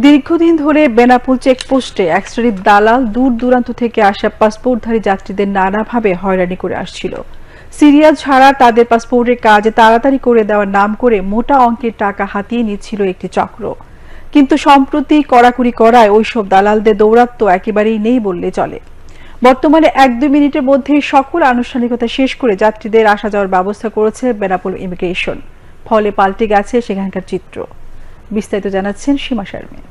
দীর্ঘদিন ধরে বেনাপোল চেকপোস্টে এক শ্রেণীর দালাল দূর দূরান্ত থেকে আসা পাসপোর্টধারী যাত্রীদের নানাভাবে হয়রানি করে আসছিল। সিরিয়াল ছাড়া তাদের পাসপোর্টের কাজ তাড়াতাড়ি করে দেওয়ার নাম করে মোটা অঙ্কের টাকা হাতিয়ে নিচ্ছিল একটি চক্র। কিন্তু সম্প্রতি কড়াকড়ি করায় ওইসব দালালদের দৌরাত্ম্য একেবারেই নেই বললে চলে। বর্তমানে 1-2 মিনিটের মধ্যেই সকল আনুষ্ঠানিকতা শেষ করে যাত্রীদের আসা যাওয়ার ব্যবস্থা করেছে বেনাপোল ইমিগ্রেশন। ফলে পাল্টে গেছে সেখানকার চিত্র। বিস্তারিত জানাচ্ছেন সীমা শারমিন।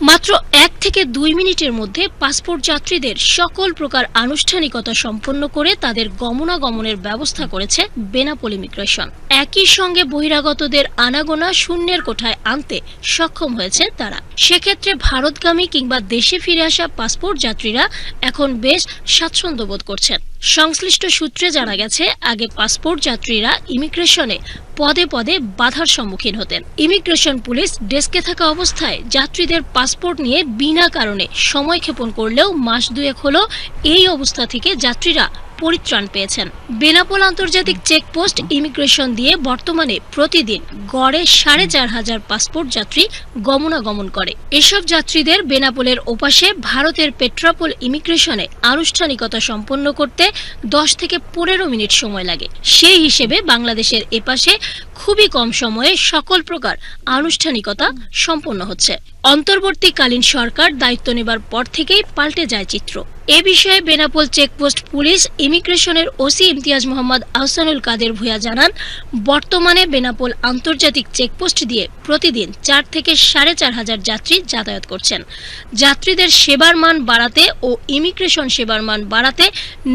মাত্র 1 থেকে 2 মিনিটের মধ্যে পাসপোর্ট যাত্রীদের সকল প্রকার আনুষ্ঠানিকতা সম্পন্ন করে তাদের গমনাগমনের ব্যবস্থা করেছে বেনাপোল ইমিগ্রেশন। একই সঙ্গে বহিরাগতদের আনাগোনা শূন্যের কোঠায় আনতে সক্ষম হয়েছে তারা। সেক্ষেত্রে ভারতগামী কিংবা দেশে ফিরে আসা পাসপোর্ট যাত্রীরা এখন বেশ স্বাচ্ছন্দ্য বোধ করছেন। সংশ্লিষ্ট সূত্রে জানা গেছে, আগে পাসপোর্ট যাত্রীরা ইমিগ্রেশনে পদে পদে বাধার সম্মুখীন হতেন। ইমিগ্রেশন পুলিশ ডেস্কে থাকা অবস্থায় যাত্রীদের পাসপোর্ট নিয়ে বিনা কারণে সময় ক্ষেপণ করলেও মাস 2 হলো এই অবস্থা থেকে যাত্রীরা পরিত্রাণ পেয়েছেন। বেনাপোল আন্তর্জাতিক চেকপোস্ট ইমিগ্রেশন দিয়ে বর্তমানে প্রতিদিন গড়ে 4,500 পাসপোর্ট যাত্রী গমনাগমন করে। এসব যাত্রীদের বেনাপোলের ওপাশে ভারতের পেট্রাপোল ইমিগ্রেশনে আনুষ্ঠানিকতা সম্পন্ন করতে 10 থেকে 15 মিনিট সময় লাগে। সেই হিসেবে বাংলাদেশের এপাশে খুবই কম সময়ে সকল প্রকার আনুষ্ঠানিকতা সম্পন্ন হচ্ছে। অন্তর্বর্তীকালীন সরকার দায়িত্ব নেবার পর থেকেই পাল্টে যায় চিত্র। এ বিষয়ে বেনাপোল চেকপোস্ট পুলিশ ইমিগ্রেশনের ওসি ইমতিয়াজ মোহাম্মদ আহসানুল কাদের ভূঁইয়া জানান, বর্তমানে বেনাপোল আন্তর্জাতিক চেকপোস্ট দিয়ে প্রতিদিন 4 থেকে 4,500 যাত্রী যাতায়াত করছেন। যাত্রীদের সেবার মান বাড়াতে ও ইমিগ্রেশন সেবার মান বাড়াতে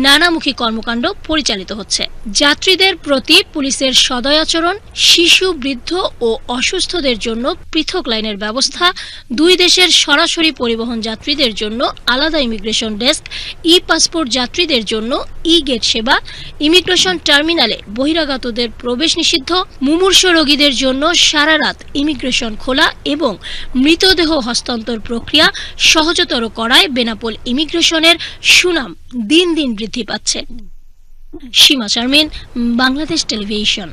নানামুখী কর্মকাণ্ড পরিচালিত হচ্ছে। যাত্রীদের প্রতি পুলিশের সদয় আচরণ, শিশু, বৃদ্ধ ও অসুস্থদের জন্য পৃথক লাইনের ব্যবস্থা, 2 দেশের সরাসরি পরিবহন যাত্রীদের জন্য আলাদা ইমিগ্রেশন ডেস্ক, ই পাসপোর্ট যাত্রীদের জন্য ই গেট সেবা, ইমিগ্রেশন টার্মিনালে বহিরাগতদের প্রবেশ নিষিদ্ধ, মুমূর্ষ রোগীদের জন্য সারা রাত ইমিগ্রেশন খোলা এবং মৃতদেহ হস্তান্তর প্রক্রিয়া সহজতর করায় বেনাপোল ইমিগ্রেশনের সুনাম দিন দিন বৃদ্ধি পাচ্ছে। সীমা শারমিন, বাংলাদেশ টেলিভিশন।